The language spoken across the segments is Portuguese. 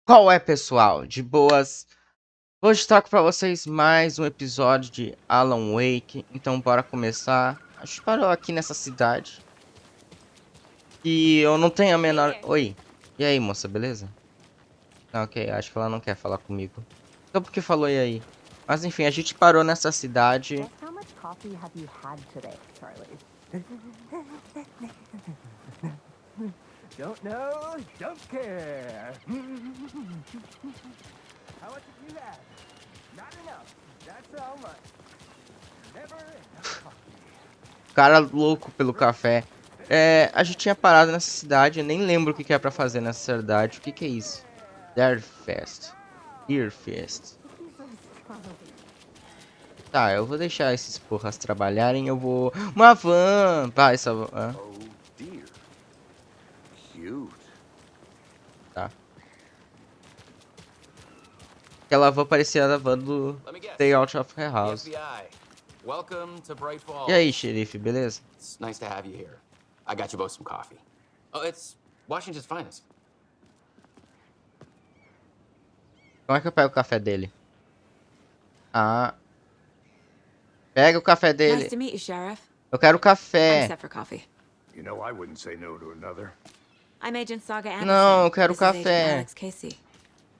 Qual é, pessoal? De boas. Hoje trago para vocês mais um episódio de Alan Wake. Então, bora começar. A gente parou aqui nessa cidade. E eu não tenho a menor... Oi. E aí, moça, beleza? Ah, ok, acho que ela não quer falar comigo. Então, por que falou e aí? Mas, enfim, a gente parou nessa cidade. Just how much coffee have you had today, Charlie? Don't know, don't care. How much have you had? Not enough. That's how much. Never enough coffee. Cara louco pelo café. A gente tinha parado nessa cidade. Eu nem lembro o que é pra fazer nessa cidade. O que é isso? XERIFE. XERIFE. Tá, eu vou deixar esses porras trabalharem. Eu vou... Uma van! Vai, essa van. Oh dear. Cute. Tá. Aquela van parecia a van do Stay Out of Her House. Welcome to Bright Falls. E aí, xerife, beleza? It's nice to have you here. I got you both some coffee. Oh, it's Washington's finest. Como é que eu pego o café dele? Ah. Pega o café dele. Nice to meet you, Sheriff. Eu quero I'm café. set for coffee. You know, I wouldn't say no to another. I'm Agent Saga Anderson. Não, eu quero This is Agent café. Alex Casey.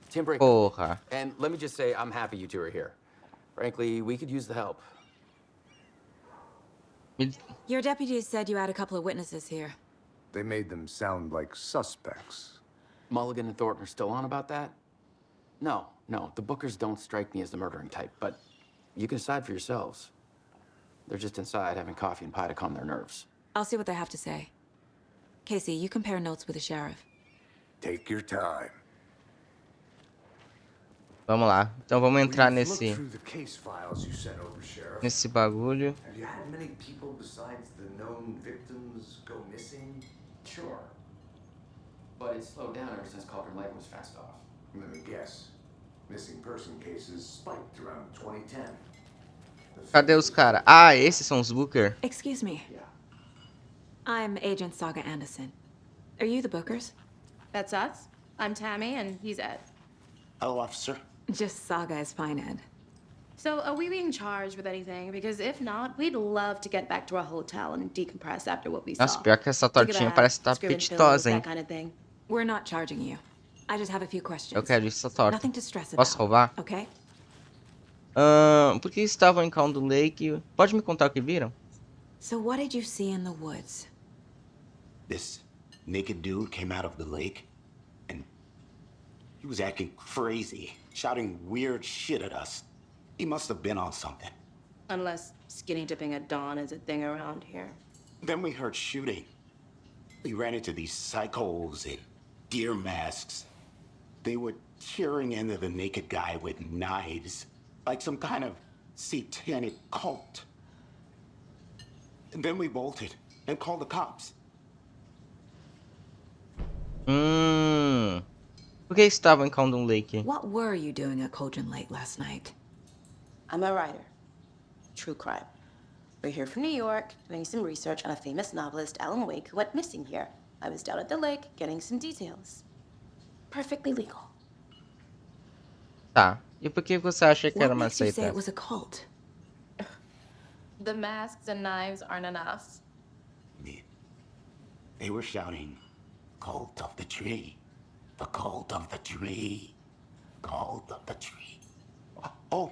Tim Breaker. Porra. And let me just say, I'm happy you two are here. Frankly, we could use the help. Your deputies said you had a couple of witnesses here. They made them sound like suspects. Mulligan and Thornton are still on about that? No, the Bookers don't strike me as the murdering type, but you can decide for yourselves. They're just inside having coffee and pie to calm their nerves. I'll see what they have to say. Casey, you compare notes with the sheriff. Take your time. Vamos lá. Então vamos entrar We've looked nesse... through the case files you sent over, Sheriff. Nesse bagulho. Have you had many people besides the known victims go missing? Sure. But it's slowed down ever since Cauldron Lake was fenced off. Let me guess. Missing person cases spiked around 2010. Cadê os caras? Ah, esses são os Booker. Excuse me. Yeah. I'm Agent Saga Anderson. Are you the Bookers? That's us. I'm Tammy, and he's Ed. Hello, officer. Just Saga is fine, Ed. So, are we being charged with anything? Because if not, we'd love to get back to our hotel and decompress after what we Nossa, saw. pior que essa tortinha parece estar apetitosa, hein? That kind of thing. We're not charging you. I just have a few questions. Eu quero essa torta. Nothing to stress about. Posso roubar? Okay? Por que estavam em Caldo Lake? Pode me contar o que viram? So what did you see in the woods? This naked dude came out of the lake, and he was acting crazy, shouting weird shit at us. He must have been on something. Unless skinny dipping at dawn is a thing around here. Then we heard shooting. We ran into these psychos in deer masks. They were tearing into the naked guy with knives, like some kind of satanic cult. And then we bolted and called the cops. Por que estavam em Caldo Lake? What were you doing at Cauldron Lake last night? I'm a writer. True crime. We're here from New York, doing some research on a famous novelist, Alan Wake, who went missing here. I was down at the lake, getting some details. Perfectly legal. Tá. E por que você acha que era What uma makes you say seita? it was a cult? The masks and knives aren't enough. They were shouting, "Cult of the tree, the cult of the tree, cult of the tree." Oh,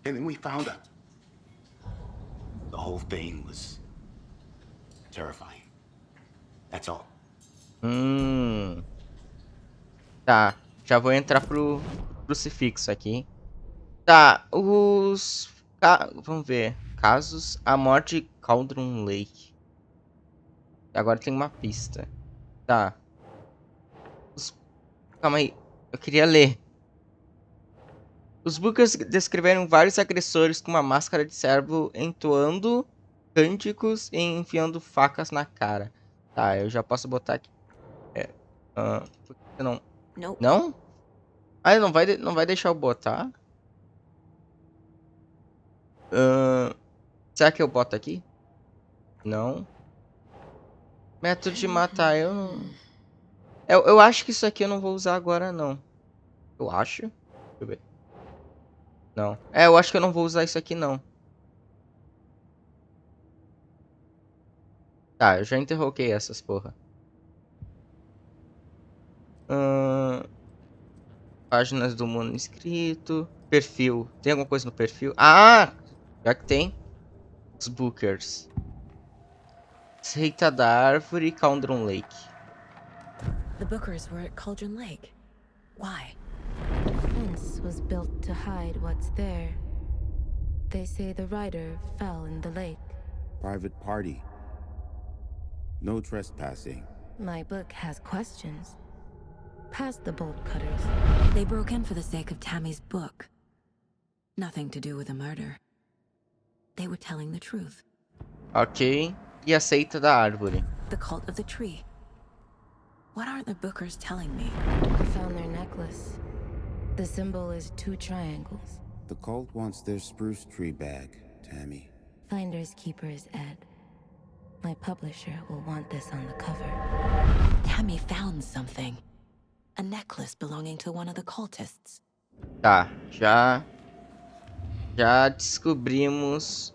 and then we found out. The whole thing was terrifying. That's all. Tá. Já vou entrar pro crucifixo aqui. Tá. Vamos ver. Casos. A morte de Cauldron Lake. Agora tem uma pista. Tá. Calma aí. Eu queria ler. Os Bookers descreveram vários agressores com uma máscara de servo entoando cânticos e enfiando facas na cara. Tá, eu já posso botar aqui. Por que você não... Nope. Não? Ah, ele não vai deixar eu botar? Será que eu boto aqui? Não. Método de matar, eu não... Eu acho que isso aqui eu não vou usar agora, não. Eu acho. Deixa eu ver. Não. É, eu acho que eu não vou usar isso aqui, não. Tá, eu já interroguei essas porra. Páginas do mundo inscrito. Perfil. Tem alguma coisa no perfil? Ah! Já que tem. Os bookers. Seita da Árvore, Cauldron Lake. The Bookers were at Cauldron Lake. Why? The fence was built to hide what's there. They say the rider fell in the lake. Private party. No trespassing. My book has questions. Past the bolt cutters. They broke in for the sake of Tammy's book. Nothing to do with a murder. They were telling the truth. Ok. E a Seita da Árvore. The cult of the tree. What aren't the Bookers telling me? I found their necklace. The symbol is 2 triangles. The cult wants their spruce tree back, Tammy. Finders keepers, Ed. My publisher will want this on the cover. Tammy found something. A necklace belonging to one of the cultists. Tá, já descobrimos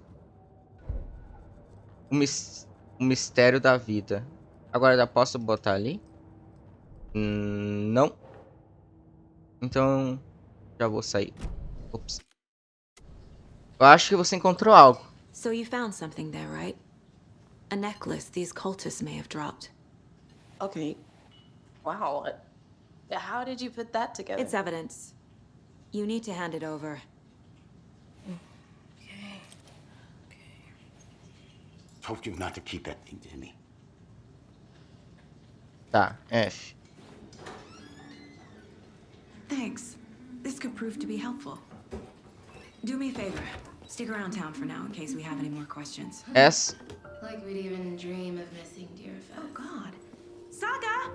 o mistério da vida. Agora já posso botar ali? Não. Então já vou sair. Ups. Eu acho que você encontrou algo. So you found something there, right? A necklace these cultists may have dropped. Okay. Wow. How did you put that together? It's evidence. You need to hand it over. Told you not to keep that thing to me. Tá, F. Thanks. This could prove to be helpful. Do me a favor. Stick around town for now in case we have any more questions. S. Like we'd even dream of missing dear Fez. Oh, God. Saga!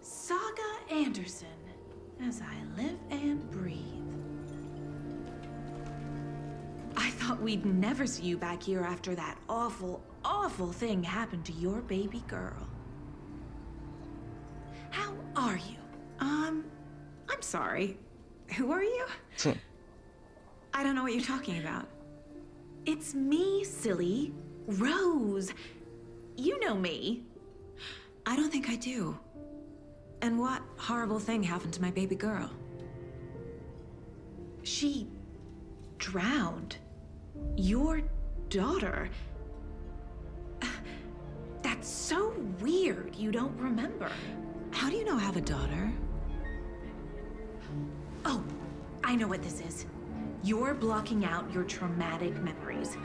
Saga Anderson. As I live and breathe. I thought we'd never see you back here after that awful, awful thing happened to your baby girl. How are you? I'm sorry. Who are you? I don't know what you're talking about. It's me, silly. Rose. You know me. I don't think I do. And what horrible thing happened to my baby girl? She drowned. Your daughter. That's so weird you don't remember. How do you know I have a daughter? Oh, I know what this is. You're blocking out your traumatic memories.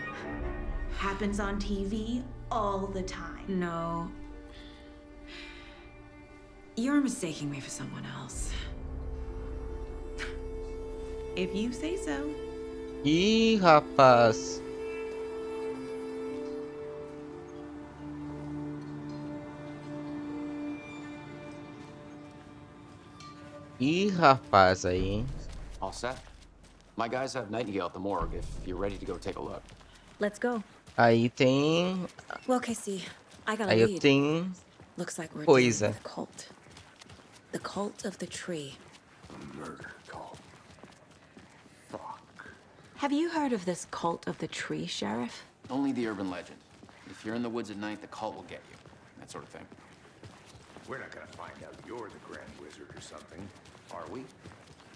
Happens on TV all the time. No. You're mistaking me for someone else. If you say so. Ih, rapaz. Ih, rapaz aí. All set? My guys have Nightingale at the morgue if you're ready to go take a look. Let's go. Aí tem. Well, Casey, I got a Aí eu lead. tenho. Looks like we're Coisa. dealing with a cult. The cult of the tree. Murder call. Fuck. Have you heard of this cult of the tree, Sheriff? Only the urban legend. If you're in the woods at night, the cult will get you. That sort of thing. We're not gonna find out you're the Grand Wizard or something, are we?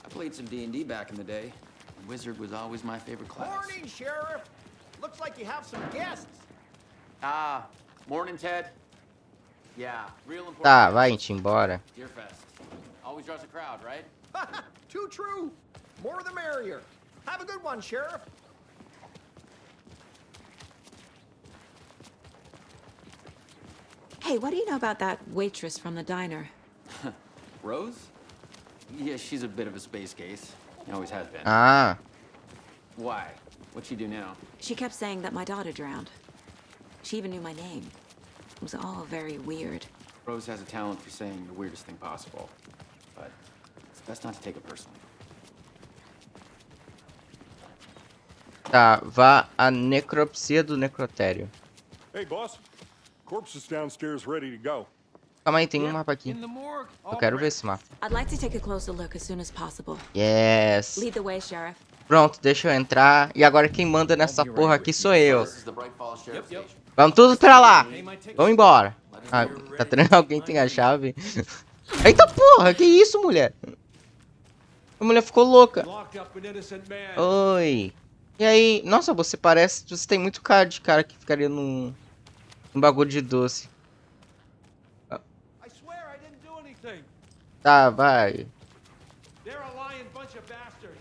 I played some D&D back in the day. Wizard was always my favorite class. Morning, Sheriff. Looks like you have some guests. Ah, morning, Ted. Yeah, real important. Tá, vai, gente, embora. Deerfest. Always draws a crowd, right? Too true. More the merrier. Have a good one, Sheriff. Hey, what do you know about that waitress from the diner? Rose? Yeah, she's a bit of a space case. Always has been. Ah, Why? What'd she do now? She kept saying that my daughter drowned. She even knew my name. It was all very weird. Rose has a talent for saying the weirdest thing possible. But it's best not to take it personally. tá. Vá à necropsia do necrotério. Hey, boss. Corpse is downstairs ready to go. Calma aí, tem um mapa aqui. Eu quero ver esse mapa. I'd like to take a closer look as soon as possible. Yes. Lead the way, Sheriff. Pronto, deixa eu entrar. E agora quem manda nessa porra aqui sou eu. This is the Bright Falls Sheriff Station. Vamos todos pra lá. Vamos embora. Ah, tá treinando alguém tem a chave. Eita porra, que isso, mulher? A mulher ficou louca. Oi. E aí? Nossa, você parece... Você tem muito cara de cara que ficaria num bagulho de doce. Tá, vai.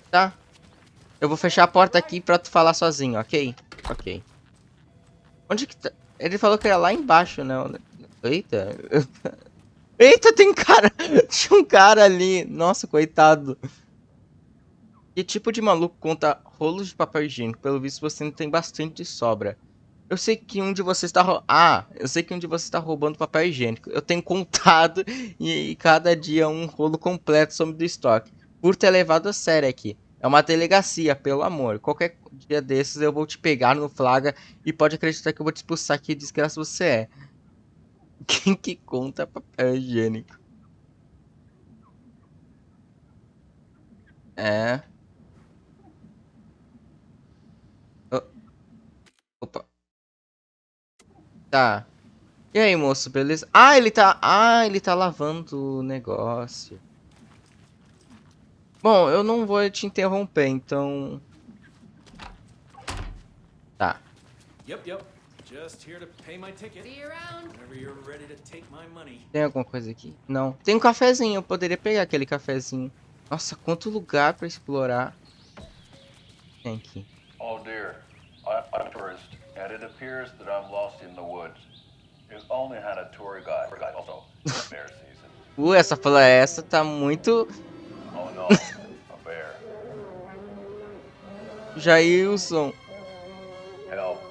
Tá. Eu vou fechar a porta aqui pra tu falar sozinho, ok? Ok. Onde que tá? Ele falou que era lá embaixo, não. Eita. Eita, tem cara. Tinha um cara ali. Nossa, coitado. Que tipo de maluco conta rolos de papel higiênico? Pelo visto você não tem bastante sobra. Eu sei que um de vocês tá eu sei que um de vocês tá roubando papel higiênico. Eu tenho contado e cada dia um rolo completo some do estoque. Por ter levado a sério aqui. É uma delegacia, pelo amor. Qualquer dia desses eu vou te pegar no flagra e pode acreditar que eu vou te expulsar, que desgraça você é. Quem que conta papel higiênico? É. Opa. Tá. E aí, moço, beleza? Ele tá lavando o negócio. Bom, eu não vou te interromper, então... Tá. Tem alguma coisa aqui? Não. Tem um cafezinho, eu poderia pegar aquele cafezinho. Nossa, quanto lugar pra explorar. Tem aqui. Oh dear, I'm a tourist, and it appears that I'm lost in the woods. You've only had a tour guide also, it's bear season. Essa floresta tá muito... Oh no, a bear. Jailson. Help.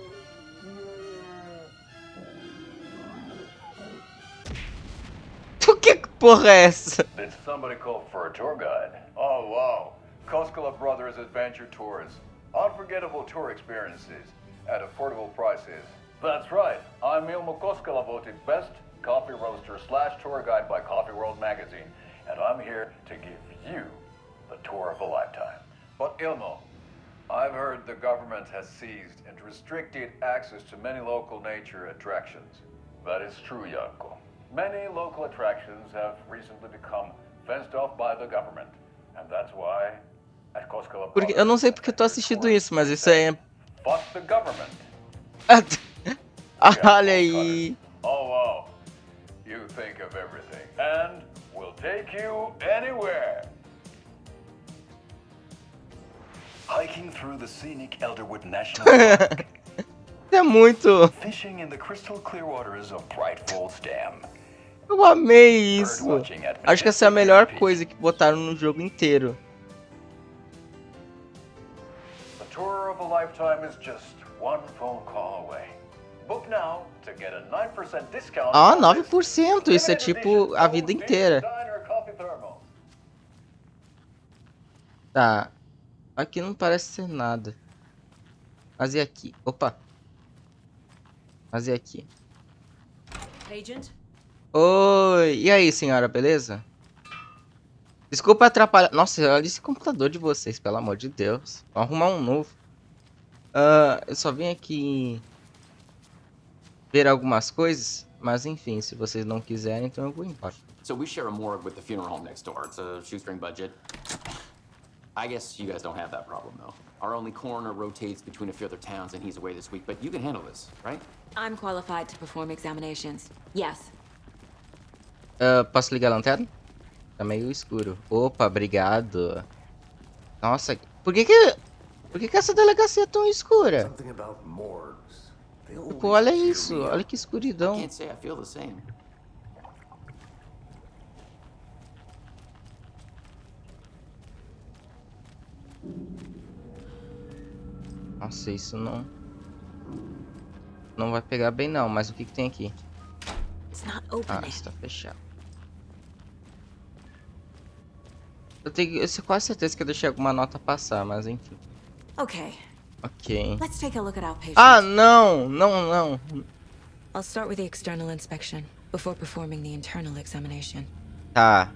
Que porra é essa? Did somebody call for a tour guide? Oh wow, Koskela Brothers Adventure Tours. Unforgettable tour experiences at affordable prices. That's right, I'm Ilmo Koskela, voted best coffee roaster / tour guide by Coffee World magazine, and I'm here to give you the tour of a lifetime. But Ilmo, I've heard the government has seized and restricted access to many local nature attractions. That is true, Yanko. Many local attractions have recently become fenced off by the government, and that's why at Koskela Porque eu não sei porque eu tô assistindo isso, mas isso aí é... Fuck the government. Olha aí. Oh wow. You think of everything, and we'll take you anywhere. Hiking through the scenic Elderwood National Park. É muito... Fishing in the crystal clear waters of Bright Falls Dam. Eu amei isso. Acho que essa é a melhor coisa que botaram no jogo inteiro. The tour of a lifetime is just one phone call away. Book now to get a 9% discount. 9%. Isso é tipo a vida inteira. Tá. Aqui não parece ser nada. Mas e aqui? Opa. Mas e aqui? Agent? Oi. E aí, senhora, beleza? Desculpa atrapalhar. Nossa, olha esse computador de vocês, pelo amor de Deus. Vou arrumar um novo. Eu só vim aqui ver algumas coisas. Mas enfim, se vocês não quiserem, então eu vou embora. So we share a morgue with the funeral home next door. It's a shoestring budget. I guess you guys don't have that problem, though. Our only coroner rotates between a few other towns, and he's away this week. But you can handle this, right? I'm qualified to perform examinations. Yes. Posso ligar a lanterna? Tá meio escuro. Opa, obrigado. Nossa, por que essa delegacia é tão escura? Tipo, olha isso, olha que escuridão. Can't say I feel the same. Nossa, isso não vai pegar bem não, mas o que tem aqui? Está fechado. Eu tenho quase certeza que eu deixei alguma nota passar, mas enfim. Okay. Ok. Let's take a look at outpatient. Não. I'll start with the external inspection. before performing the internal examination. Tá,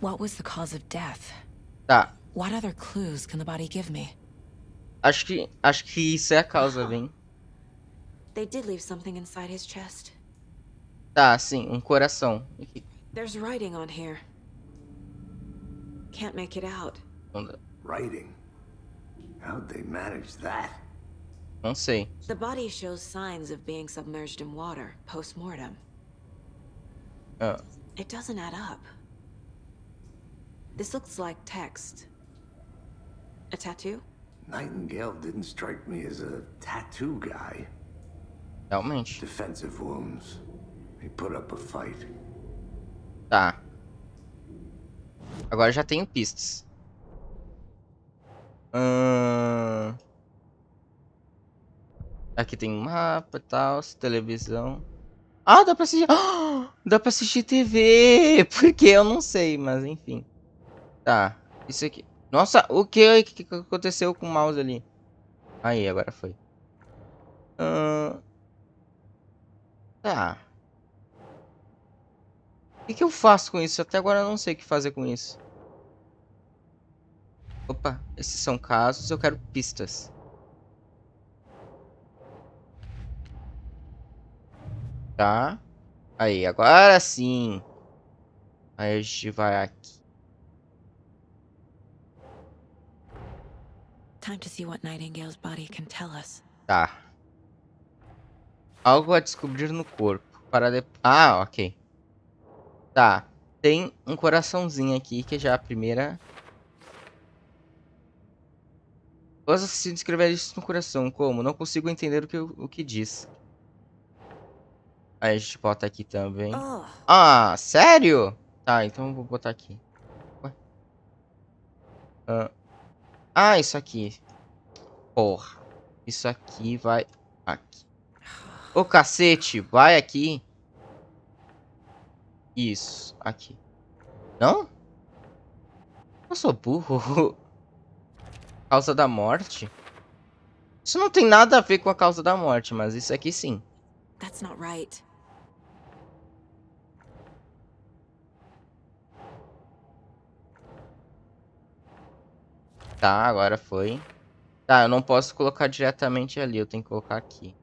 What was the cause of death? tá. What other clues can the body give me? Acho que isso é a causa, vem. They did leave something inside his chest. Tá, sim, um coração. Aqui. There's writing on here. Can't make it out. Writing? How'd they manage that? Não sei. The body shows signs of being submerged in water post-mortem. Ah, It doesn't add up. This looks like text. A tattoo? Nightingale didn't strike me as a tattoo guy. realmente. Defensive wounds. He put up a fight. Tá. Agora já tenho pistas. Aqui tem um mapa e tal, televisão. Ah, dá pra assistir. Ah, dá pra assistir TV. Porque eu não sei, mas enfim. Tá. Isso aqui. Nossa, o que aconteceu com o mouse ali? Aí, agora foi. Tá. O que eu faço com isso? Até agora eu não sei o que fazer com isso. Opa, esses são casos, eu quero pistas. Tá. Aí, agora sim. Aí a gente vai aqui. Time to see what Nightingale's body can tell us. Tá. Algo a descobrir no corpo. Para Ah, ok. Tá. Tem um coraçãozinho aqui, que já é a primeira. Os assassinos escreveram isso no coração. Como? Não consigo entender o que diz. Aí a gente bota aqui também. Ah, sério? Tá, então eu vou botar aqui. Ué? Ah, isso aqui. Porra. Isso aqui vai aqui. Ô, cacete, vai aqui. Isso, aqui. Não? Eu sou burro. Causa da morte? Isso não tem nada a ver com a causa da morte, mas isso aqui sim. That's not right. Tá, agora foi. Tá, eu não posso colocar diretamente ali, eu tenho que colocar aqui.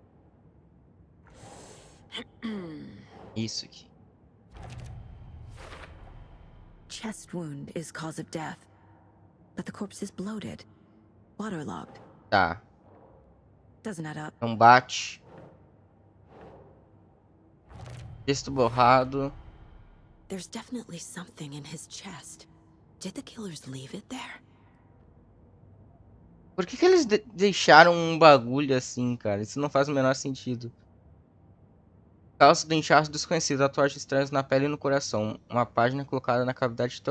Isso aqui. Chest wound is cause of death. But the corpse is bloated. Waterlogged. Tá. Doesn't add up. Não bate. Texto borrado. There's definitely something in his chest. Did the killers leave it there? Por que eles deixaram um bagulho assim, cara? Isso não faz o menor sentido. Causa do inchaço desconhecido. Tatuagens estranhas na pele e no coração. Uma página colocada na cavidade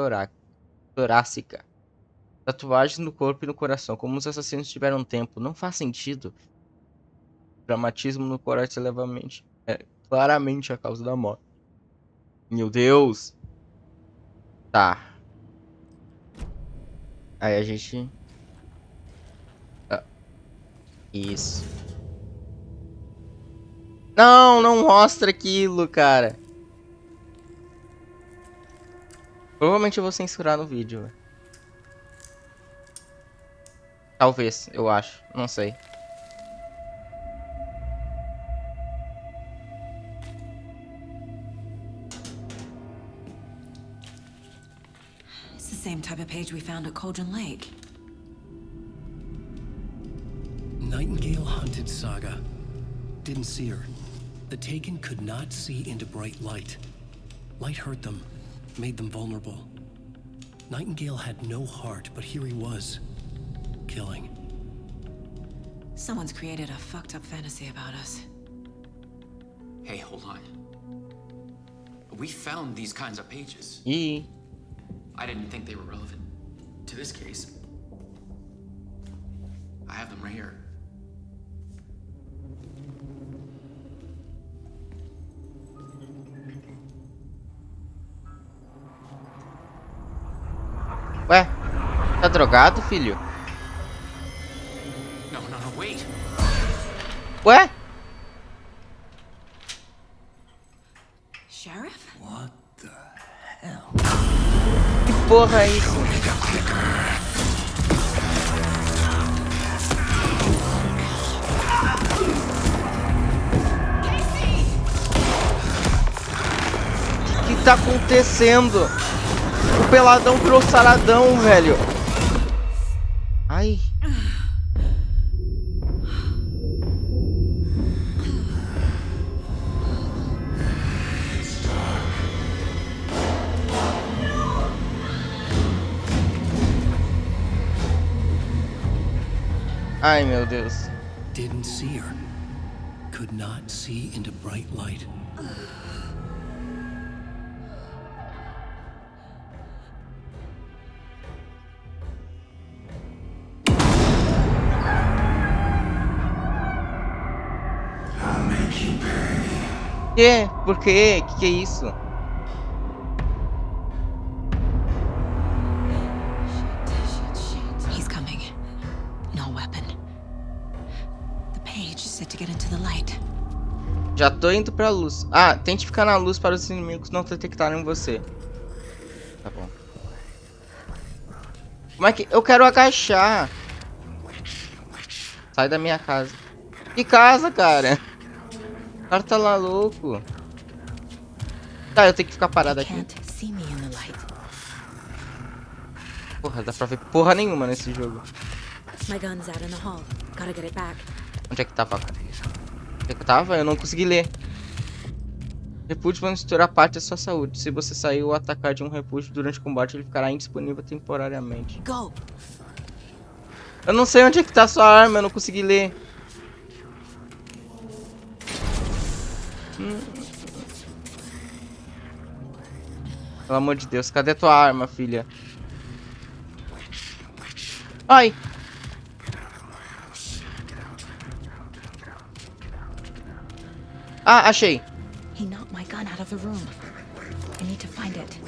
torácica. Tatuagens no corpo e no coração. Como os assassinos tiveram tempo. Não faz sentido. Dramatismo no coração elevamente. É claramente a causa da morte. Meu Deus. Tá. Aí a gente... Isso. Não, não mostra aquilo, cara. Provavelmente eu vou censurar no vídeo. Talvez, eu acho. Não sei. It's the same type of page we found at Cauldron Lake. Nightingale hunted Saga. Didn't see her. The Taken could not see into bright light. Light hurt them, made them vulnerable. Nightingale had no heart, but here he was, killing. Someone's created a fucked up fantasy about us. Hey, hold on. We found these kinds of pages. E I didn't think they were relevant to this case. I have them right here. Ué, tá drogado, filho? No, wait. Ué? Sheriff? What the hell? Que porra é isso? O que tá acontecendo? O peladão trouxe saradão, velho. Ai. Ai, meu Deus. Didn't see her. Could not see into bright light. Que? Por quê? Que é isso? He's coming. No weapon. The page said to get into the light. Já tô indo pra luz. Ah, tente ficar na luz para os inimigos não detectarem você. Tá bom. Como é que... Eu quero agachar. Sai da minha casa. Que casa, cara? O cara tá lá louco. Tá, eu tenho que ficar parado aqui. Porra, dá pra ver porra nenhuma nesse jogo. My gun's out in the hall. Gotta get it back. Onde é que tava? Onde é que eu tava? Eu não consegui ler. Repúdio vai misturar parte da sua saúde. Se você sair ou atacar de um repúdio durante o combate, ele ficará indisponível temporariamente. Go. Eu não sei onde é que tá a sua arma, eu não consegui ler. Pelo amor de Deus, cadê tua arma, filha? Ai! Ah, achei! He knocked my gun out of the room. I need to find it.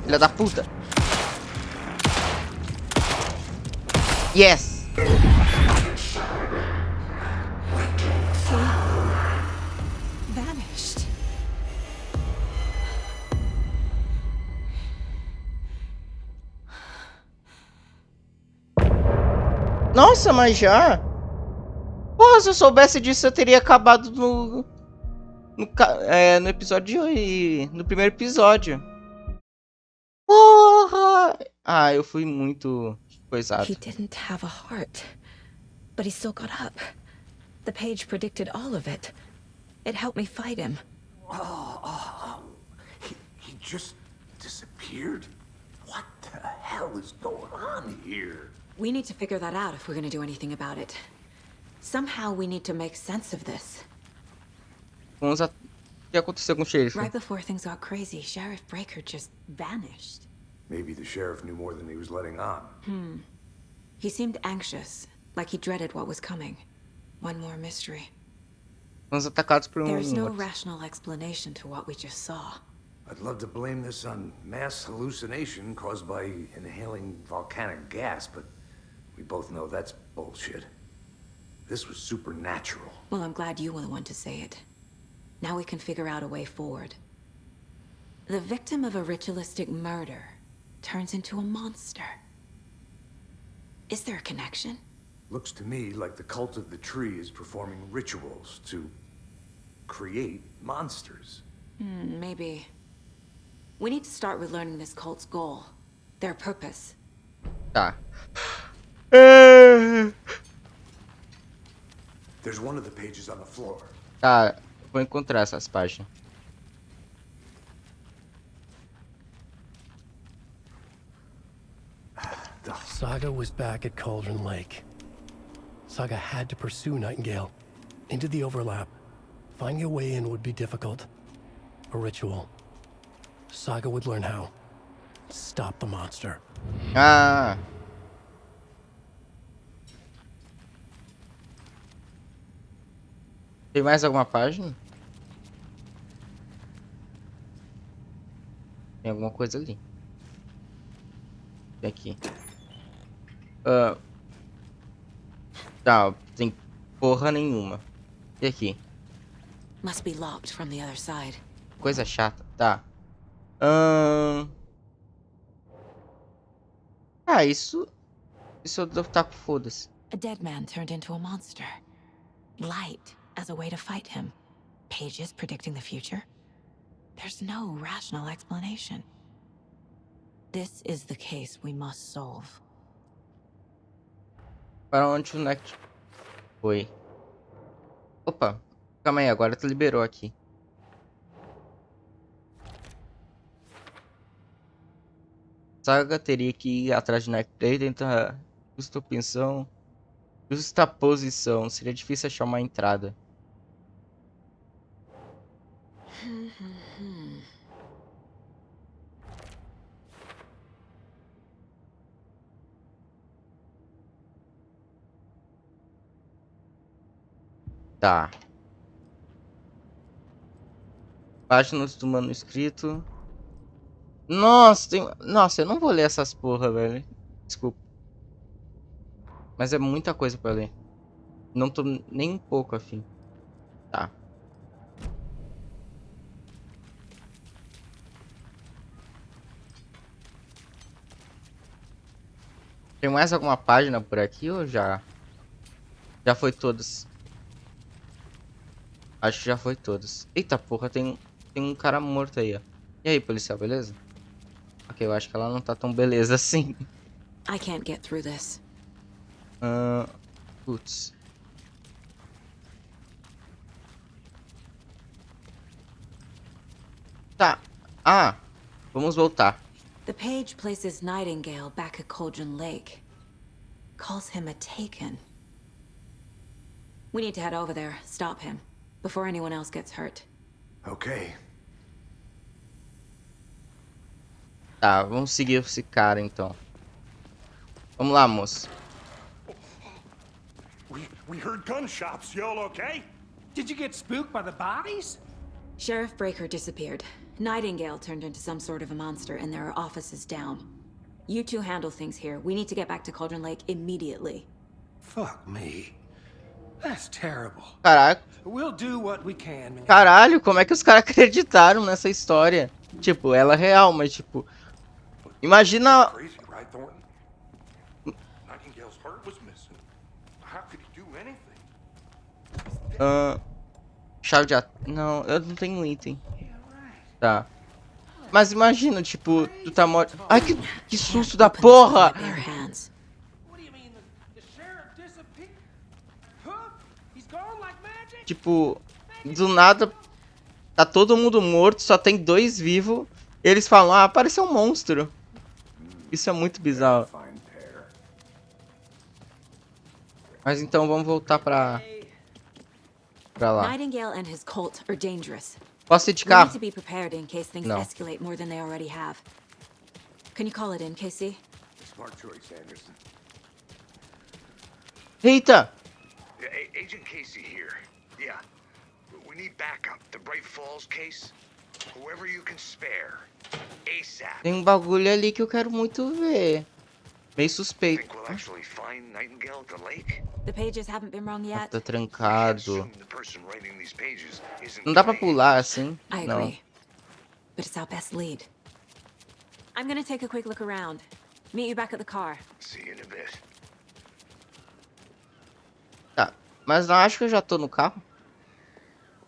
Filha da puta! Yes! Vanished. Nossa, mas já? Porra, se eu soubesse disso, eu teria acabado no episódio no primeiro episódio. Porra! Ah, eu fui muito coisado. He didn't have a heart, but he still got up. The page predicted all of it. It helped me fight him. He just disappeared? What the hell is going on here? We need to figure that out if we're gonna do anything about it. Somehow we need to make sense of this. O que aconteceu com o xerife? Right before things got crazy, Sheriff Breaker just vanished. Maybe the sheriff knew more than he was letting on. He seemed anxious, like he dreaded what was coming. One more mystery. Fomos atacados por There's no morto. rational explanation to what we just saw. I'd love to blame this on mass hallucination caused by inhaling volcanic gas, but we both know that's bullshit. This was supernatural. Well, I'm glad you were the one to say it. Now we can figure out a way forward. The victim of a ritualistic murder turns into a monster. Is there a connection? Looks to me like the cult of the tree is performing rituals to create monsters. Maybe. We need to start with learning this cult's goal. Their purpose. Tá. There's one of the pages on the floor. Tá, vou encontrar essas páginas. Saga was back at Cauldron Lake. Saga had to pursue Nightingale into the overlap. Finding a way in would be difficult. A ritual. Saga would learn how. Stop the monster. Ah. Tem mais alguma página? Tem alguma coisa ali. Tem aqui. Tá, tem porra nenhuma. E aqui? Must be locked from the other side. Coisa chata. Tá. Isso eu devo estar com foda-se. A dead man turned into a monster. Light as a way to fight him. Pages predicting the future. There's no rational explanation. This is the case we must solve. Para onde o Next foi? Opa, calma aí, agora tu liberou aqui. Saga teria que ir atrás de Nightblade, tentar justa posição. Seria difícil achar uma entrada. Tá. Páginas do manuscrito. Nossa, Nossa, eu não vou ler essas porra, velho. Desculpa. Mas é muita coisa pra ler. Não tô nem um pouco afim. Tá. Tem mais alguma página por aqui ou já? Já foi todas? Acho que já foi todas. Eita porra, tem um cara morto aí, ó. E aí, policial, beleza? Ok, eu acho que ela não tá tão beleza assim. I can't get through this. Putz. Tá. Ah, vamos voltar. The page places Nightingale back at Cauldron Lake. Calls him a Taken. We need to head over there, stop him, before anyone else gets hurt. Okay. Tá, vamos seguir esse cara então. Vamos lá, moço. We heard gunshots. You all okay? Did you get spooked by the bodies? Sheriff Breaker disappeared. Nightingale turned into some sort of a monster, and there are offices down. You two handle things here. We need to get back to Cauldron Lake immediately. Fuck me. That's terrible. Caraca. We'll do what we can, man. Caralho, como é que os caras acreditaram nessa história? Tipo, ela é real, mas tipo... Imagina... Crazy, right, Thornton? Nightingale's heart was missing. How could he do anything? Chave de... Não, eu não tenho item. Tá. Mas imagina, tipo, tu tá morto... Ai, que susto da porra! Tipo, do nada, tá todo mundo morto, só tem 2 vivos. Eles falam, ah, apareceu um monstro. Isso é muito bizarro. Mas então vamos voltar pra lá. Nightingale and his cult are dangerous. Posso ir de carro? We need to be prepared in case things Não. escalate more than they already have. Can you call it in, Casey? Smart choice, Anderson. Eita! Agent Casey here. Yeah. We need backup. The Bright Falls case. Whoever you can spare. ASAP. Tem um bagulho ali que eu quero muito ver. Meio suspeito. Think we'll actually find Nightingale at the lake? The pages haven't been wrong yet. Tá trancado. The person writing these pages isn't Não dá pra pular assim? I Não. agree. But it's our best lead. I'm gonna take a quick look around. Meet you back at the car. See you in a bit. Tá. Mas não acho que eu já tô no carro.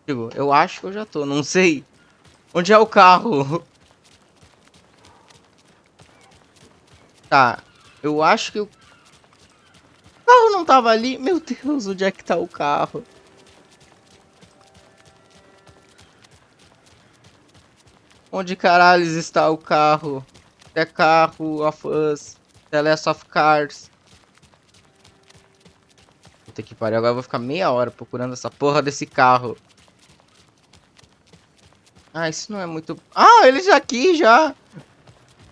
Digo, eu acho que eu já tô, não sei. Onde é o carro? Tá. Eu acho que o carro não tava ali. Meu Deus, onde é que tá o carro? Onde caralhos está o carro? É carro of Us, The Last of Cars. Puta que pariu, agora eu vou ficar meia hora procurando essa porra desse carro. Ah, isso não é muito... Ah, eles aqui já!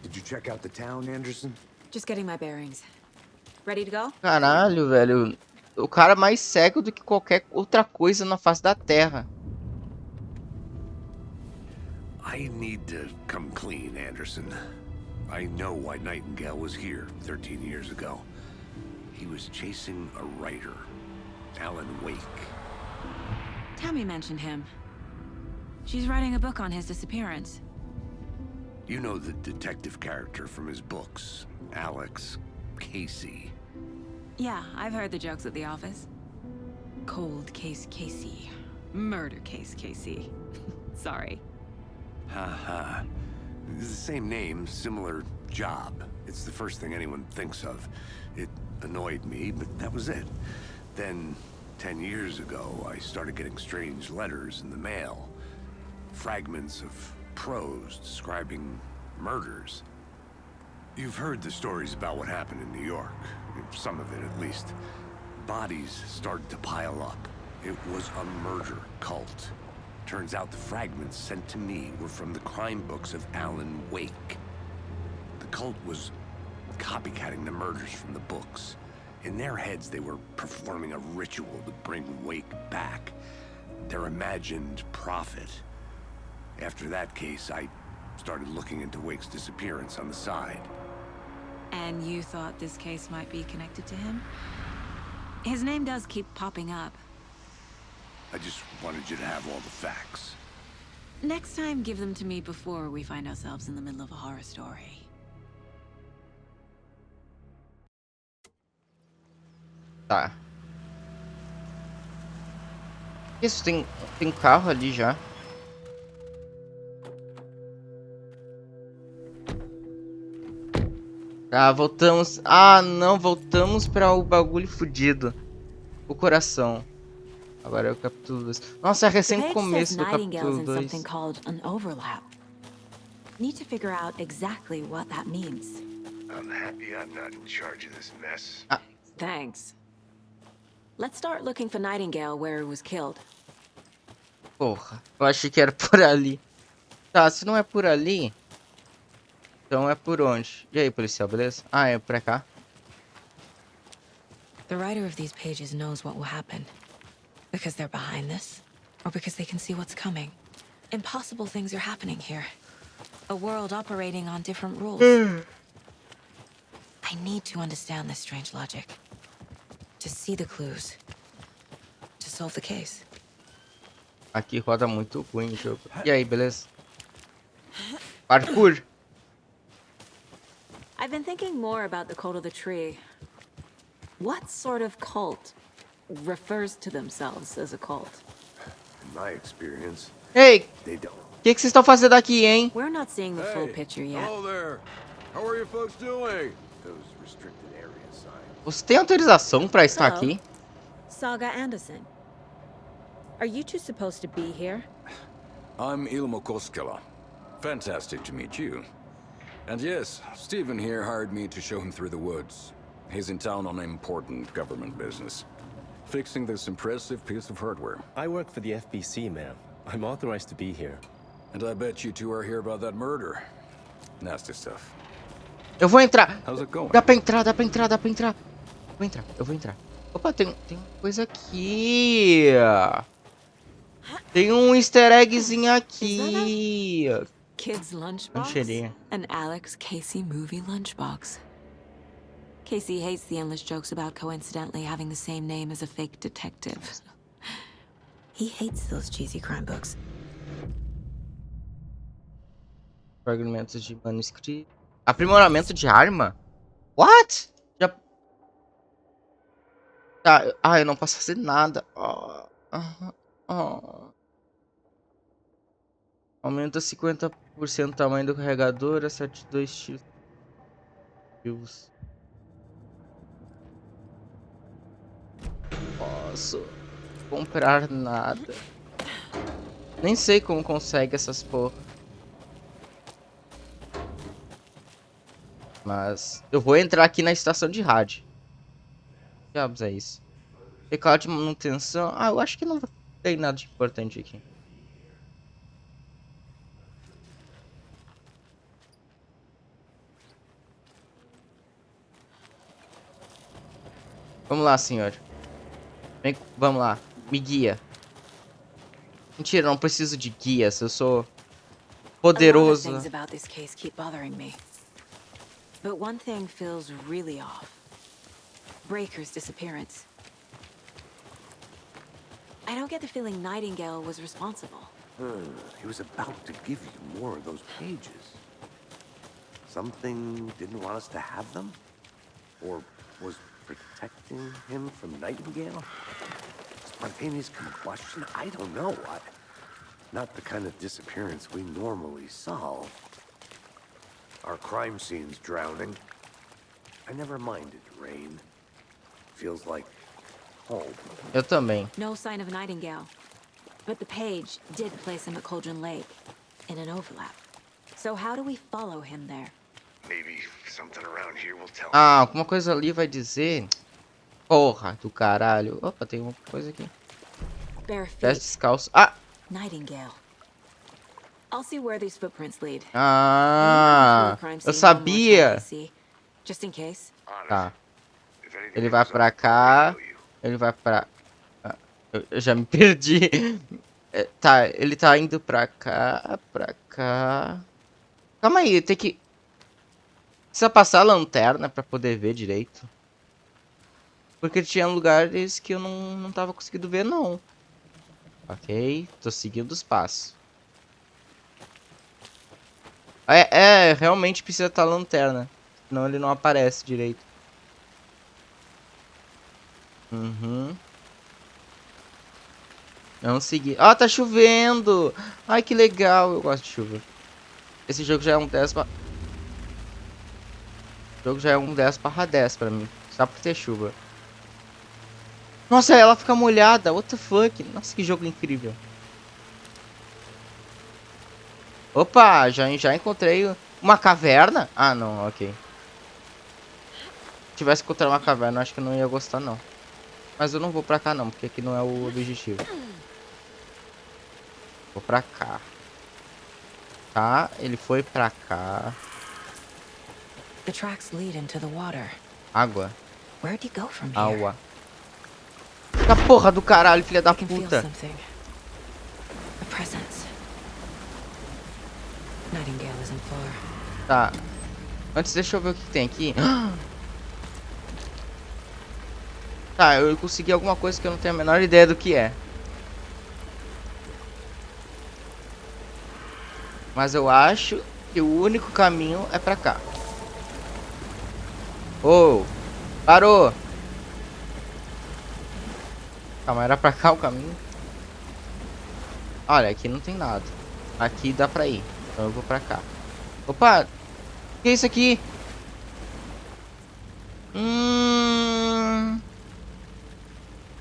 Did you check out the town, Anderson? Just getting my bearings. Ready to go? Caralho, velho. O cara é mais cego do que qualquer outra coisa na face da Terra. I need to come clean, Anderson. I know why Nightingale was here 13 years ago. He was chasing a writer, Alan Wake. Tammy mentioned him. She's writing a book on his disappearance. You know the detective character from his books, Alex, Casey. Yeah, I've heard the jokes at the office. Cold case Casey. Murder case Casey. Sorry. Haha. It's the same name, similar job. It's the first thing anyone thinks of. It annoyed me, but that was it. Then, 10 years ago, I started getting strange letters in the mail. Fragments of prose describing murders. You've heard the stories about what happened in New York. Some of it, at least. Bodies started to pile up. It was a murder cult. Turns out the fragments sent to me were from the crime books of Alan Wake. The cult was copycatting the murders from the books. In their heads, they were performing a ritual to bring Wake back. Their imagined prophet. After that case, I started looking into Wake's disappearance on the side. And you thought this case might be connected to him? His name does keep popping up. I just wanted you to have all the facts. Next time, give them to me before we find ourselves in the middle of a horror story. Tá. Isso, tem carro ali já. Tá, voltamos. Ah, não, voltamos para o bagulho fudido. O coração. Agora é o capítulo 2. Nossa, é recém-começo do capítulo 2. Need to figure out exactly what that means. I'm happy I'm not in charge of this mess. Thanks. Let's start looking for Nightingale where he was killed. Porra, eu achei que era por ali. Tá, se não é por ali, então é por onde? E aí, policial, beleza? Ah, é pra cá. The writer of these pages knows what will happen. Because they're behind this, or because they can see what's coming. Impossible things are happening here. A world operating on different rules. I need to understand this strange logic. To see the clues. To solve the case. Aqui roda muito ruim o jogo. E aí, beleza? Parkour! I've been thinking more about the cult of the tree. What sort of cult refers to themselves as a cult? In my experience, Ei! they don't. O que vocês estão fazendo aqui, hein? We're not seeing the full picture yet. Hello there. How are you folks doing? Those restricted area signs. Você tem autorização pra estar Hello. aqui? Saga Anderson. Are you two supposed to be here? I'm Ilmo Koskela. Fantastic to meet you. And yes, Stephen here hired me to show him through the woods. He's in town on important government business. Fixing this impressive piece of hardware. I work for the FBC, ma'am. I'm authorized to be here. And I bet you two are here about that murder. Nasty stuff. Eu vou entrar. How's it going? Dá pra entrar, dá pra entrar, dá pra entrar. Eu vou entrar. Opa, tem coisa aqui. Tem um easter eggzinho aqui. Kid's lunchbox? Lancheria. An Alex Casey movie lunchbox. Casey hates the endless jokes about coincidentally having the same name as a fake detective. He hates those cheesy crime books. Fragmentos de manuscrito. Aprimoramento de arma? What? Já... Tá, eu não posso fazer nada. Aumenta 50% o tamanho do carregador, acerte 2 tiros. Posso comprar nada. Nem sei como consegue essas porra. Mas eu vou entrar aqui na estação de rádio. Que diabos é isso? Teclado de manutenção. Ah, eu acho que não tem nada de importante aqui. Vamos lá, senhor. Vamos lá. Me guia. Mentira, não preciso de guias. Eu sou poderoso. But one thing feels really off. Breaker's disappearance. I don't get the feeling Nightingale was responsible. He was about to give you more of those pages. Something didn't want us to have them? Or was protecting him from Nightingale? Spontaneous combustion? I don't know. Not the kind of disappearance we normally solve. Our crime scene's drowning. I never minded rain. Feels like home. Eu também. No sign of Nightingale. But the page did place him at Cauldron Lake, in an overlap. So how do we follow him there? Maybe something around here will tell. Ah, alguma coisa ali vai dizer. Porra do caralho. Opa, tem uma coisa aqui. Bare Pés feet. descalços. Ah! Nightingale. I'll see where these footprints lead. Ah! Eu sabia! Just in case. Tá. Ele vai pra cá. Ele vai pra... Ah, eu já me perdi. Tá, ele tá indo pra cá, pra cá. Calma aí, tem que... Precisa passar a lanterna pra poder ver direito. Porque tinha lugares que eu não tava conseguindo ver, não. Ok, tô seguindo os passos. Realmente precisa estar a lanterna. Senão ele não aparece direito. Não seguir. Ah, tá chovendo! Ai, que legal. Eu gosto de chuva. Esse jogo já é um 10 barra... O jogo já é um 10/10 pra mim. Só por ter chuva. Nossa, ela fica molhada. What the fuck? Nossa, que jogo incrível. Opa, já encontrei uma caverna? Ah, não, ok. Se tivesse encontrado uma caverna, acho que eu não ia gostar, não. Mas eu não vou pra cá, não, porque aqui não é o objetivo. Vou pra cá. Tá, ele foi pra cá. The tracks lead into the water. Água. Where'd you go from here? Água. Da porra do caralho, filha da puta. A presence. Nightingale isn't far. Tá. Antes, deixa eu ver o que tem aqui. Tá, eu consegui alguma coisa que eu não tenho a menor ideia do que é. Mas eu acho que o único caminho é pra cá. Oh, parou. Calma, era pra cá o caminho? Olha, aqui não tem nada. Aqui dá pra ir. Então eu vou pra cá. Opa! O que é isso aqui?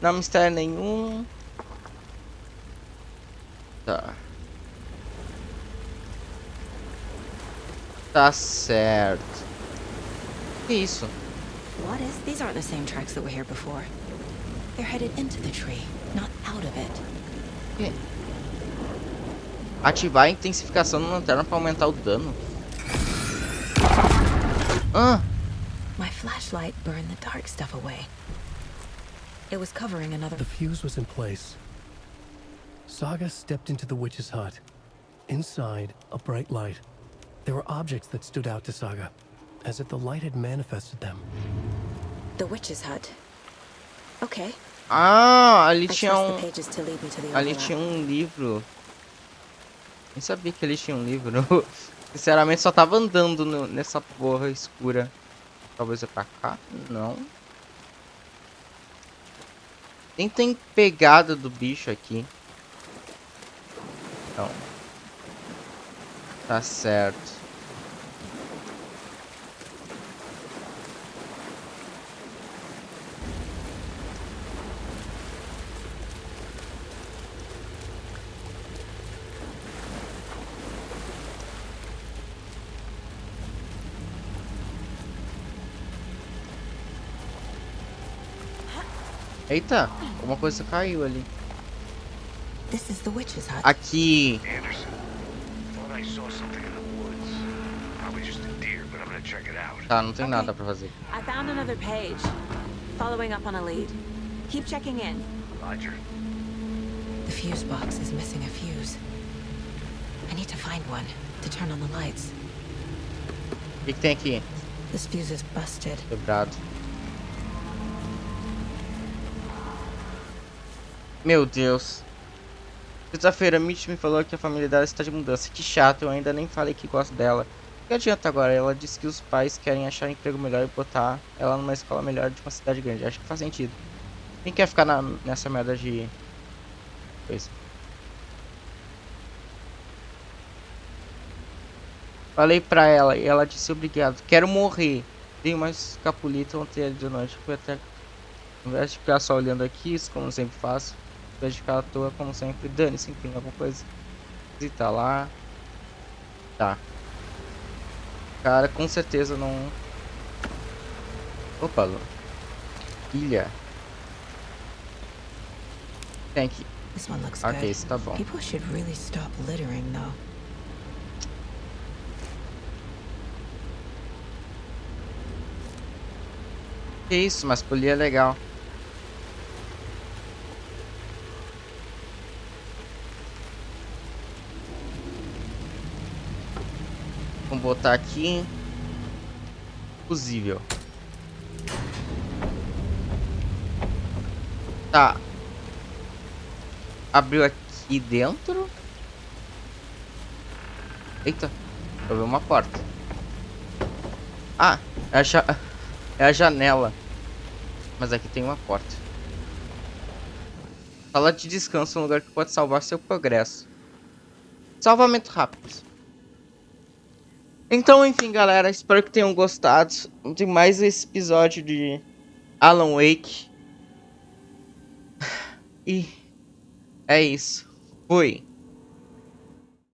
Não mistério nenhum. Tá. Tá certo. Que isso? What is? These aren't the same tracks that were here before. They're headed into the tree, not out of it. Que? Ativar a intensificação da lanterna para aumentar o dano. My flashlight burned the dark stuff away. It was covering another. The fuse was in place. Saga stepped into the witch's hut. Inside, a bright light. There were objects that stood out to Saga, as if the light had manifested them. The witch's hut. Okay. Ah, ali tinha um livro. Nem sabia que ali tinha um livro. Sinceramente, só tava andando nessa porra escura. Talvez é pra cá? Não. Nem tem pegada do bicho aqui. Não. Tá certo. Eita, alguma coisa caiu ali. This is the witch's hut. Aqui. Anderson, thought I saw something in the woods. Probably just a deer, but I'm gonna check it out. Tá, não tem nada pra fazer. I found another page. Following up on a lead. Keep checking in. Roger. The fuse box is missing a fuse. I need to find one to turn on the lights. O que tem aqui? This fuse is busted. Quebrado. Meu Deus. Sexta-feira, Mitch me falou que a família dela está de mudança. Que chato, eu ainda nem falei que gosto dela. O que adianta agora? Ela disse que os pais querem achar um emprego melhor e botar ela numa escola melhor de uma cidade grande. Acho que faz sentido. Quem quer ficar nessa merda de coisa? Falei pra ela e ela disse obrigado. Quero morrer. Dei uma escapulita ontem de noite. Fui até... Ao invés de ficar só olhando aqui, isso como eu sempre faço. Ao invés de ficar à toa, como sempre. Dane-se, enfim, alguma coisa. Visitar lá. Tá. Cara, com certeza não... Opa, ilha. Tem aqui. This one looks Ok, good. isso tá bom. People should really stop littering, though. Que isso, mas polir é legal. Vamos botar aqui. Fusível. Tá. Abriu aqui dentro. Eita. Eu vi uma porta. Ah, é a janela. Mas aqui tem uma porta. Sala de descanso, um lugar que pode salvar seu progresso. Salvamento rápido. Então, enfim, galera, espero que tenham gostado de mais esse episódio de Alan Wake. E é isso. Fui.